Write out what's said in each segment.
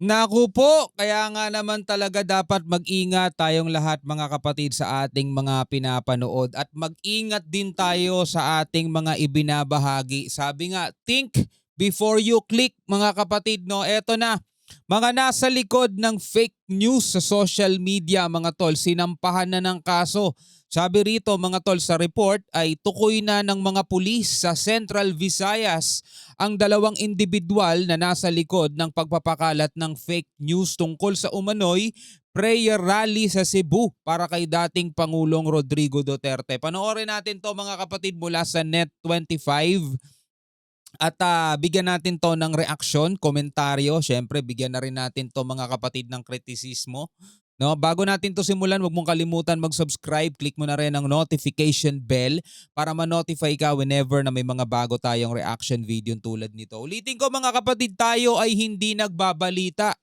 Naku po, kaya nga naman talaga dapat mag-ingat tayong lahat mga kapatid sa ating mga pinapanood at mag-ingat din tayo sa ating mga ibinabahagi. Sabi nga, think before you click mga kapatid, no? Eto na, mga nasa likod ng fake news sa social media mga tol, sinampahan na ng kaso. Sabi rito mga tol sa report ay tukoy na ng mga pulis sa Central Visayas ang dalawang individual na nasa likod ng pagpapakalat ng fake news tungkol sa umano'y prayer rally sa Cebu para kay dating Pangulong Rodrigo Duterte. Panoorin natin to mga kapatid mula sa Net25 at bigyan natin to ng reaksyon, komentaryo. Siyempre, bigyan na rin natin to mga kapatid ng kritisismo. No, bago natin to simulan, huwag mong kalimutan mag-subscribe. Click mo na rin ang notification bell para ma-notify ka whenever na may mga bago tayong reaction video tulad nito. Ulitin ko mga kapatid, tayo ay hindi nagbabalita.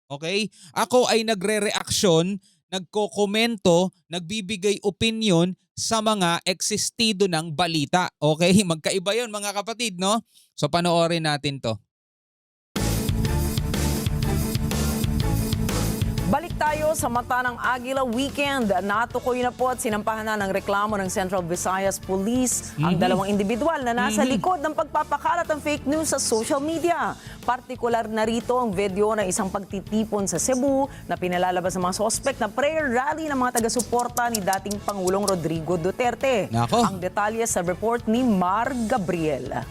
Okay? Ako ay nagre-reaksyon, nagkokomento, nagbibigay opinion sa mga existido ng balita. Okay? Magkaiba yun mga kapatid, no? So panoorin natin to. Balik tayo sa Mata ng Agila weekend. Natukoy na po at sinampahan na ng reklamo ng Central Visayas Police ang dalawang individual na nasa likod ng pagpapakalat ng fake news sa social media. Partikular na rito ang video ng isang pagtitipon sa Cebu na pinalalabas ng mga sospek na prayer rally ng mga taga-suporta ni dating Pangulong Rodrigo Duterte. Nako. Ang detalye sa report ni Mar Gabriel.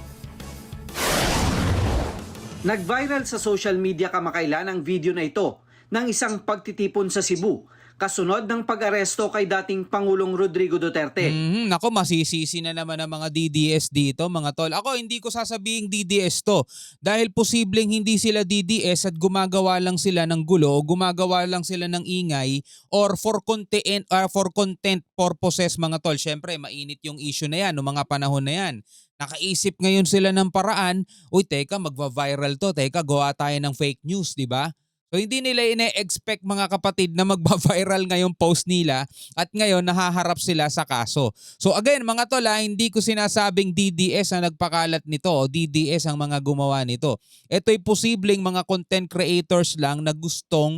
Nag-viral sa social media kamakailan ang video na ito ng isang pagtitipon sa Cebu, kasunod ng pag-aresto kay dating Pangulong Rodrigo Duterte. Nako, masisisi na naman ang mga DDS dito mga tol. Ako hindi ko sasabing DDS to dahil posibleng hindi sila DDS at gumagawa lang sila ng gulo o gumagawa lang sila ng ingay or for content purposes mga tol. Syempre, mainit yung issue na yan noong mga panahon na yan. Nakaisip ngayon sila ng paraan, uy teka magva-viral to, teka gawa tayo ng fake news, di ba? So hindi nila ine-expect mga kapatid na magba-viral ngayong post nila at ngayon nahaharap sila sa kaso. So again mga tol, hindi ko sinasabing DDS ang nagpakalat nito o DDS ang mga gumawa nito. Ito'y posibleng mga content creators lang na gustong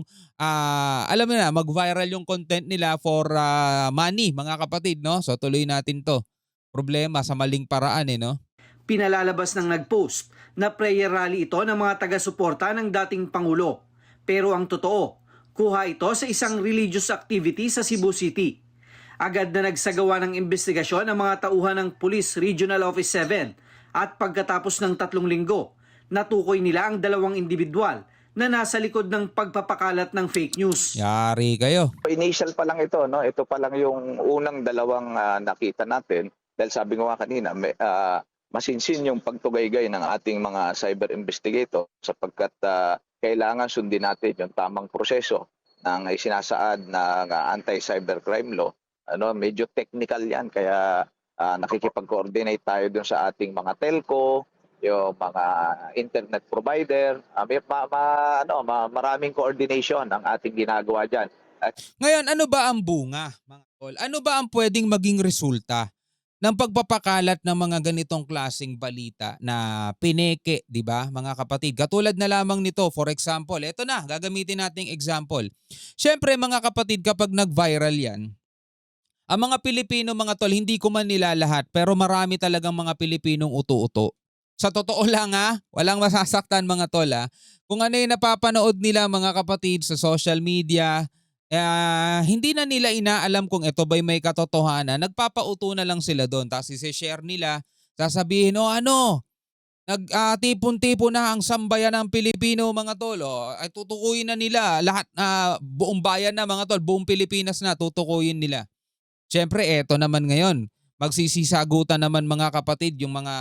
alam mo na mag-viral yung content nila for money mga kapatid, no? So tuloy natin to. Problema sa maling paraan no? Pinalalabas ng nag-post na prayer rally ito ng mga taga-suporta ng dating Pangulo. Pero ang totoo, kuha ito sa isang religious activity sa Cebu City. Agad na nagsagawa ng investigasyon ang mga tauhan ng Police Regional Office 7 at pagkatapos ng 3 linggo, natukoy nila ang dalawang individual na nasa likod ng pagpapakalat ng fake news. Yari kayo. Initial pa lang ito, no? Ito pa lang yung unang dalawang nakita natin. Dahil sabi ko nga kanina, masinsin yung pagtugaygay ng ating mga cyber investigator sapagkat kailangan sundin natin yung tamang proseso ng isinasaad ng anti-cybercrime law. Medyo technical yan, kaya nakikipag-coordinate tayo dun sa ating mga telco, yung mga internet provider. Maraming coordination ang ating ginagawa dyan. Ngayon, ano ba ang bunga, mga tol? Ano ba ang pwedeng maging resulta ng pagpapakalat ng mga ganitong klaseng balita na pineke, di ba, mga kapatid? Katulad na lamang nito, for example, eto na, gagamitin nating example. Siyempre, mga kapatid, kapag nag-viral yan, ang mga Pilipino, mga tol, hindi ko man nila lahat, pero marami talagang mga Pilipinong uto-uto. Sa totoo lang walang masasaktan mga tol kung ano yung napapanood nila mga kapatid sa social media, hindi na nila inaalam kung ito ba'y may katotohanan. Nagpapauto na lang sila doon. Tapos isi-share nila, sasabihin, nagtipon-tipon na ang sambayan ng Pilipino mga tol. Ay tutukuyin na nila lahat, buong bayan na mga tol, buong Pilipinas na tutukuyin nila. Siyempre, eto naman ngayon. Magsisisagutan naman mga kapatid yung mga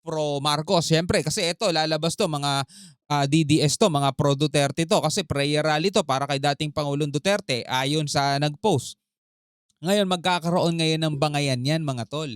pro Marcos. Siyempre, kasi eto lalabas to mga DDS to, mga pro Duterte to. Kasi prayer rally to para kay dating Pangulong Duterte ayon sa nag-post. Ngayon, magkakaroon ngayon ng bangayan yan mga tol.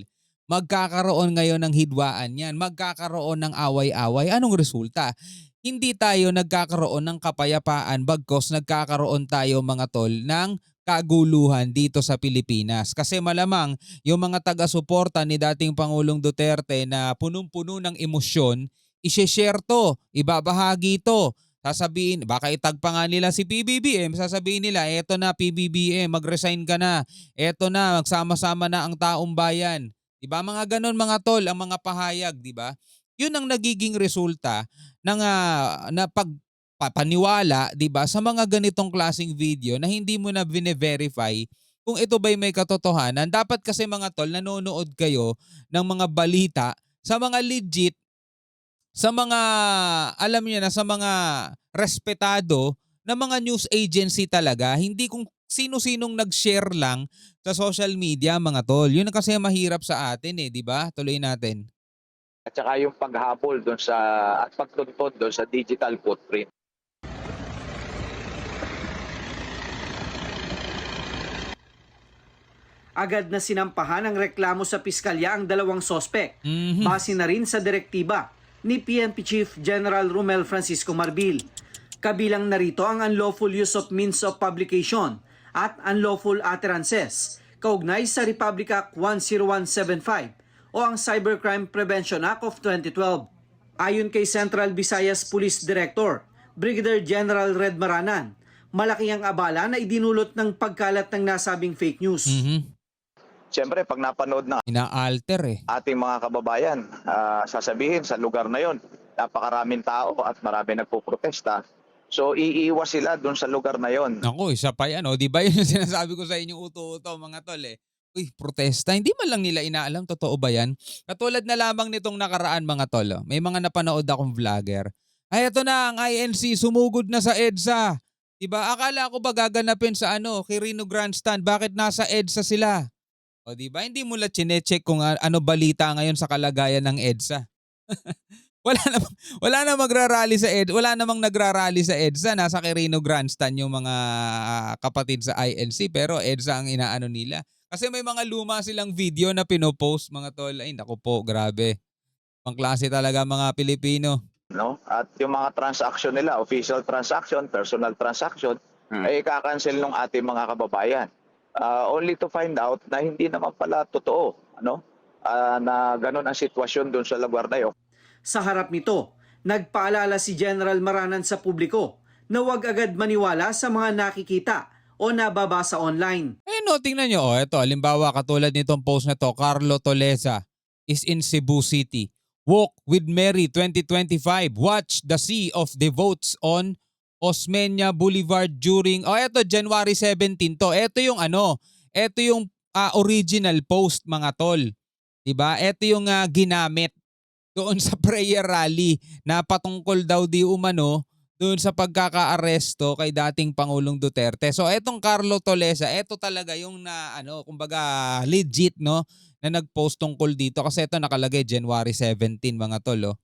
Magkakaroon ngayon ng hidwaan yan. Magkakaroon ng away-away. Anong resulta? Hindi tayo nagkakaroon ng kapayapaan bagkos nagkakaroon tayo mga tol ng kaguluhan dito sa Pilipinas. Kasi malamang yung mga taga-suporta ni dating Pangulong Duterte na punong-puno ng emosyon, i-share to, ibabahagi to Sasabihin, baka itag pa nga nila si PBBM, sasabihin nila, eto na PBBM, mag-resign ka na. Eto na, magsama-sama na ang taong bayan. 'Di ba? Mga ganon mga tol, ang mga pahayag, 'di ba? 'Yun ang nagiging resulta ng na pagpapaniwala, 'di ba, sa mga ganitong klaseng video na hindi mo na verify kung ito ba'y may katotohanan. Dapat kasi mga tol, nanonood kayo ng mga balita sa mga legit, sa mga, alam niyo na, sa mga respetado na mga news agency talaga, hindi kung sino-sinong nag-share lang sa social media mga tol. Yun ang kasi mahirap sa atin eh, di ba? Tuloy natin. At saka yung paghabol doon sa at pagtuntun doon sa digital footprint. Agad na sinampahan ng reklamo sa piskalya ang dalawang sospek. Mhm. Base na rin sa direktiba ni PNP Chief General Romel Francisco Marbil. Kabilang narito ang unlawful use of means of publication at unlawful utterances kaugnay sa Republic Act 10175 o ang Cybercrime Prevention Act of 2012. Ayon kay Central Visayas Police Director Brigadier General Red Maranan, malaki ang abala na idinulot ng pagkalat ng nasabing fake news. Mhm. Siyempre, pag napanood ng Ina-alter eh. ating mga kababayan, sasabihin sa lugar na yon, napakaraming tao at marami nagpoprotesta. So, iiwas sila doon sa lugar na yon. Naku, isa pa yan, oh. Di ba yun yung sinasabi ko sa inyo uto-uto mga tol eh. Uy, protesta. Hindi man lang nila inaalam, totoo ba yan? Katulad na lamang nitong nakaraan mga tol. May mga napanood akong vlogger. Ay, ito na, ang INC, sumugod na sa EDSA. Diba? Akala ko ba gaganapin sa Quirino Grandstand? Bakit nasa EDSA sila? O diba? Hindi mo lang chinecheck kung ano balita ngayon sa kalagayan ng EDSA. Wala na magrarally sa EDSA. Wala namang nagrarally sa EDSA. Nasa Quirino Grandstand yung mga kapatid sa INC, pero EDSA ang inaano nila. Kasi may mga luma silang video na pinopost mga tol. Ay naku po, grabe. Pangklase talaga mga Pilipino. No? At yung mga transaction nila, official transaction, personal transaction, ay kakancel ng ating mga kababayan. Only to find out na hindi naman pala totoo, na ganun ang sitwasyon doon sa lugar na yun. Sa harap nito, nagpaalala si General Maranan sa publiko na huwag agad maniwala sa mga nakikita o nababasa online. Eh no, tingnan nyo. Oh, ito, halimbawa katulad nitong post na to, Carlo Tolesa is in Cebu City. Walk with Mary 2025. Watch the sea of devotes on Osmeña Boulevard during, eto January 17 to. Ito yung ito yung original post mga tol. 'Di ba? Ito yung ginamit doon sa prayer rally na patungkol daw di umano doon sa pagkakaaresto kay dating Pangulong Duterte. So etong Carlo Tolesa, ito talaga yung kumbaga legit na nag-post tungkol dito kasi ito nakalagay January 17 mga tol.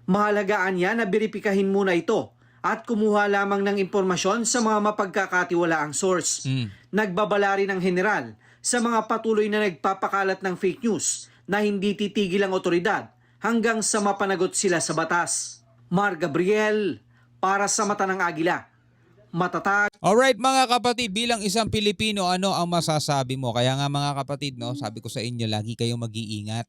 Mahalagaan niya na beripikahin muna ito at kumuha lamang ng impormasyon sa mga mapagkakatiwalaang source. Nagbabala rin ang general sa mga patuloy na nagpapakalat ng fake news na hindi titigil ang otoridad hanggang sa mapanagot sila sa batas. Mar Gabriel, para sa Mata ng Agila. Matatag. Alright mga kapatid, bilang isang Pilipino, ano ang masasabi mo? Kaya nga mga kapatid, sabi ko sa inyo, lagi kayong mag-iingat.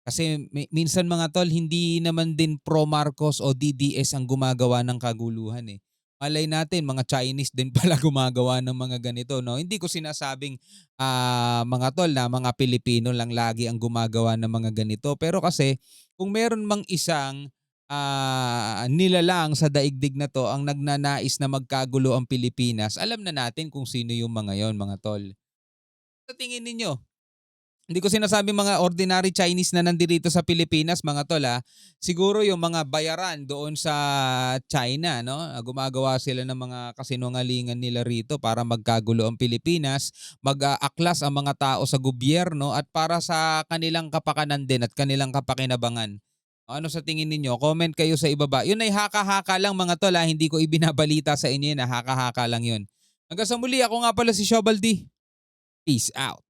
Kasi minsan mga tol, hindi naman din pro Marcos o DDS ang gumagawa ng kaguluhan eh. Malay natin, mga Chinese din pala gumagawa ng mga ganito. No? Hindi ko sinasabing mga tol na mga Pilipino lang lagi ang gumagawa ng mga ganito. Pero kasi kung meron mang isang nilalang sa daigdig na to ang nagnanais na magkagulo ang Pilipinas, alam na natin kung sino yung mga yon mga tol. Sa tingin ninyo, hindi ko sinasabi mga ordinary Chinese na nandito sa Pilipinas, mga tol siguro yung mga bayaran doon sa China, no? Gumagawa sila ng mga kasinungalingan nila rito para magkagulo ang Pilipinas, mag-aaklas ang mga tao sa gobyerno at para sa kanilang kapakanan din at kanilang kapakinabangan. Ano sa tingin ninyo? Comment kayo sa ibaba. Yun ay haka-haka lang mga tol hindi ko ibinabalita sa inyo na haka-haka lang yun. Hanggang sa muli, ako nga pala si Shobaldi. Peace out.